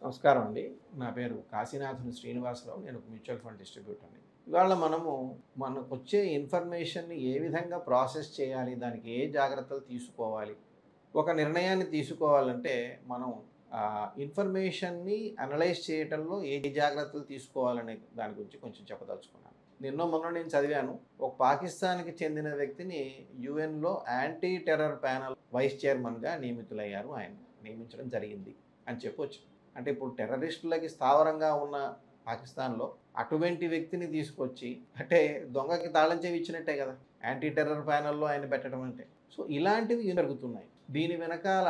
నమస్కారం అండి. నా పేరు కాశీనాథన్ శ్రీనివాసరావు. నేను ఒక మ్యూచువల్ ఫండ్ డిస్ట్రిబ్యూటర్‌ని. ఇవాళ మనకొచ్చే ఇన్ఫర్మేషన్‌ని ఏ విధంగా ప్రాసెస్ చేయాలి? దానికి ఏ జాగ్రత్తలు తీసుకోవాలి? ఒక నిర్ణయాన్ని తీసుకోవాలంటే మనం ఇన్ఫర్మేషన్‌ని అనలైజ్ చేయటంలో ఏ జాగ్రత్తలు తీసుకోవాలనే దాని గురించి కొంచెం చెప్పదలుచుకున్నాను. నిన్నో మొన్నో నేను చదివాను. ఒక పాకిస్తాన్‌కి చెందిన వ్యక్తిని యూఎన్‌లో యాంటీ టెర్రర్ ప్యానెల్ వైస్ చైర్మన్‌గా నియమితులయ్యారు. ఆయన నియమించడం జరిగింది అని చెప్పొచ్చు. అంటే ఇప్పుడు టెర్రరిస్టులకి స్థావరంగా ఉన్న పాకిస్తాన్‌లో అటువంటి వ్యక్తిని తీసుకొచ్చి అంటే దొంగకి తాళం చెవి ఇచ్చినట్టే కదా! యాంటీ టెర్రర్ ప్యానెల్‌లో ఆయన పెట్టడం అంటే. సో, ఇలాంటివి జరుగుతున్నాయి. దీని వెనకాల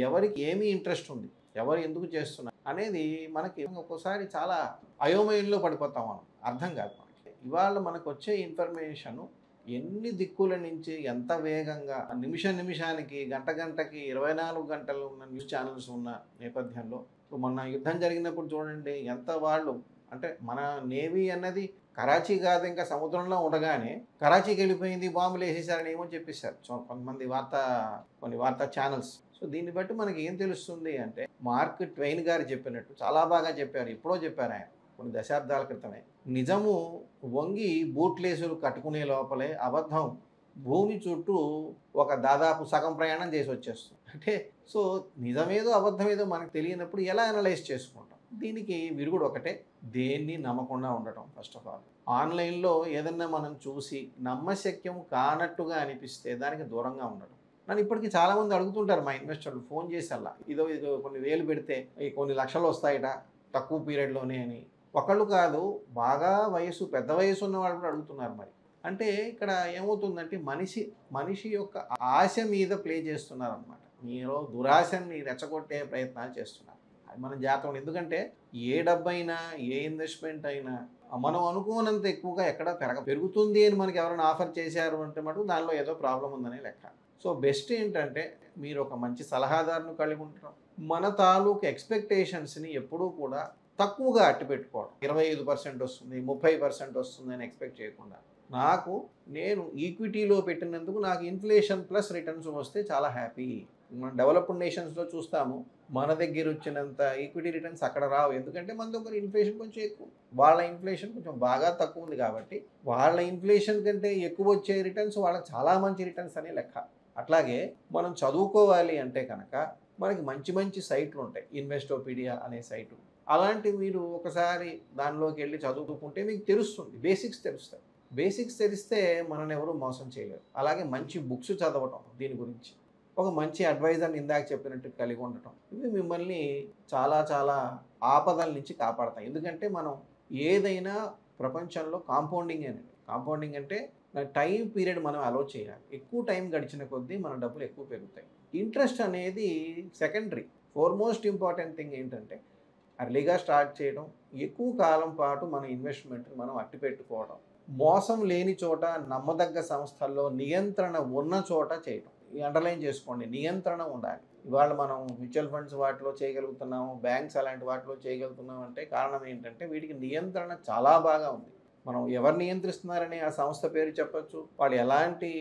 ఎవరికి ఏమి ఇంట్రెస్ట్ ఉంది? ఎవరు ఎందుకు చేస్తున్నారు? అనేది మనకి ఒక్కోసారి చాలా అయోమయంలో పడిపోతాం మనం. అర్థం కాదు మనకి. ఇవాళ మనకొచ్చే ఇన్ఫర్మేషను ఎన్ని దిక్కుల నుంచి ఎంత వేగంగా నిమిషానికి, గంటకి 24 గంటలు ఉన్న న్యూస్ ఛానెల్స్ ఉన్న నేపథ్యంలో ఇప్పుడు మొన్న యుద్ధం జరిగినప్పుడు చూడండి ఎంత వాళ్ళు అంటే మన నేవీ అన్నది కరాచీ కాదు ఇంకా సముద్రంలో ఉండగానే కరాచీకి వెళ్ళిపోయింది బాంబులు వేసేసారని ఏమో చెప్పేశారు. సో కొన్ని వార్తా ఛానల్స్. సో దీన్ని బట్టి మనకి ఏం తెలుస్తుంది అంటే మార్క్ ట్వెయిన్ గారు చెప్పినట్టు చాలా బాగా చెప్పారు. ఎప్పుడో చెప్పారు ఆయన కొన్ని దశాబ్దాల క్రితమే. నిజము వంగి బూట్లేసులు కట్టుకునే లోపలే అబద్ధం భూమి చుట్టూ ఒక దాదాపు సగం ప్రయాణం చేసి వచ్చేస్తుంది. అంటే సో నిజమేదో అబద్ధమేదో మనకు తెలియనప్పుడు ఎలా అనలైజ్ చేసుకుంటాం? దీనికి విరుగుడు ఒకటే దేన్ని నమ్మకుండా ఉండటం ఫస్ట్ ఆఫ్ ఆల్. ఆన్‌లైన్‌లో ఏదన్నా మనం చూసి నమ్మశక్యం కానట్టుగా అనిపిస్తే దానికి దూరంగా ఉండటం. నన్ను ఇప్పటికి చాలామంది అడుగుతుంటారు మా ఇన్వెస్టర్లు ఫోన్ చేసి అలా. ఇదో కొన్ని వేలు పెడితే ఈ కొన్ని లక్షలు వస్తాయట తక్కువ పీరియడ్‌లోనే అని. ఒకళ్ళు కాదు బాగా పెద్ద వయసు ఉన్న వాళ్ళు కూడా అడుగుతున్నారు మరి. అంటే ఇక్కడ ఏమవుతుందంటే మనిషి యొక్క ఆశ మీద ప్లే చేస్తున్నారనమాట. మీలో దురాశని రెచ్చగొట్టే ప్రయత్నాలు చేస్తున్నారు. అది మనం జాగ్రత్తగా ఎందుకంటే ఏ డబ్బైనా, ఏ ఇన్వెస్ట్‌మెంట్ అయినా మనం అనుకోనంత ఎక్కువగా ఎక్కడ పెరుగుతుంది అని మనకి ఎవరైనా ఆఫర్ చేశారు అంటే మటుకు దానిలో ఏదో ప్రాబ్లమ్ ఉందనే లెక్క. సో బెస్ట్ ఏంటంటే మీరు ఒక మంచి సలహాదారుని కలిగి ఉండటం. మన తాలూకు ఎక్స్‌పెక్టేషన్స్‌ని ఎప్పుడూ కూడా తక్కువగా అట్టిపెట్టుకోవడం. 25% వస్తుంది, 30% వస్తుందని ఎక్స్‌పెక్ట్ చేయకుండా. నేను ఈక్విటీలో పెట్టినందుకు నాకు ఇన్‌ఫ్లేషన్ ప్లస్ రిటర్న్స్ వస్తే చాలా హ్యాపీ. మనం డెవలప్డ్ నేషన్స్‌లో చూస్తాము. మన దగ్గర వచ్చినంత ఈక్విటీ రిటర్న్స్ అక్కడ రావు. ఎందుకంటే మన దగ్గర ఇన్‌ఫ్లేషన్ కొంచెం ఎక్కువ. వాళ్ళ ఇన్‌ఫ్లేషన్ కొంచెం బాగా తక్కువ ఉంది కాబట్టి, వాళ్ళ ఇన్‌ఫ్లేషన్ కంటే ఎక్కువ వచ్చే రిటర్న్స్ వాళ్ళకి చాలా మంచి రిటర్న్స్ అనే లెక్క. అట్లాగే మనం చదువుకోవాలి అంటే కనుక మనకి మంచి మంచి సైట్లు ఉంటాయి. ఇన్వెస్టోపీడియా అనే సైటు. అలాంటివి మీరు ఒకసారి దానిలోకెళ్ళి చదువుకుంటే మీకు తెలుస్తుంది. బేసిక్స్ తెలుస్తాయి. బేసిక్స్ తెలిస్తే మనల్ని ఎవరు మోసం చేయలేరు. అలాగే మంచి బుక్స్ చదవటం దీని గురించి. ఒక మంచి అడ్వైజర్‌ని ఇందాక చెప్పినట్టు కలిగి ఉండటం. ఇవి మిమ్మల్ని చాలా చాలా ఆపదల నుంచి కాపాడతాయి. ఎందుకంటే మనం ఏదైనా ప్రపంచంలో కాంపౌండింగేనండి. కాంపౌండింగ్ అంటే టైమ్ పీరియడ్ మనం అలో చేయాలి. ఎక్కువ టైం గడిచిన కొద్దీ మన డబ్బులు ఎక్కువ పెరుగుతాయి. ఇంట్రెస్ట్ అనేది సెకండరీ. ఫోర్‌మోస్ట్ ఇంపార్టెంట్ థింగ్ ఏంటంటే ఎర్లీగా స్టార్ట్ చేయడం, ఎక్కువ కాలం పాటు మన ఇన్వెస్ట్‌మెంట్‌ని మనం అట్టిపెట్టుకోవడం. మోసం లేని చోట, నమ్మదగ్గ సంస్థల్లో నియంత్రణ ఉన్న చోట చేయటం. ఈ అండర్‌లైన్ చేసుకోండి. నియంత్రణ ఉండాలి. ఇవాళ మనం మ్యూచువల్ ఫండ్స్ వాటిలో చేయగలుగుతున్నాము, బ్యాంక్స్ అలాంటి వాటిలో చేయగలుగుతున్నాం అంటే కారణం ఏంటంటే వీటికి నియంత్రణ చాలా బాగా ఉంది. మనం ఎవరు నియంత్రిస్తున్నారని ఆ సంస్థ పేరు చెప్పొచ్చు. వాళ్ళు ఎలాంటి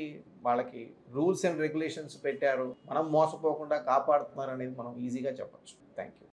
వాళ్ళకి రూల్స్ అండ్ రెగ్యులేషన్స్ పెట్టారు. మనం మోసపోకుండా కాపాడుతున్నారనేది మనం ఈజీగా చెప్పొచ్చు. Thank you.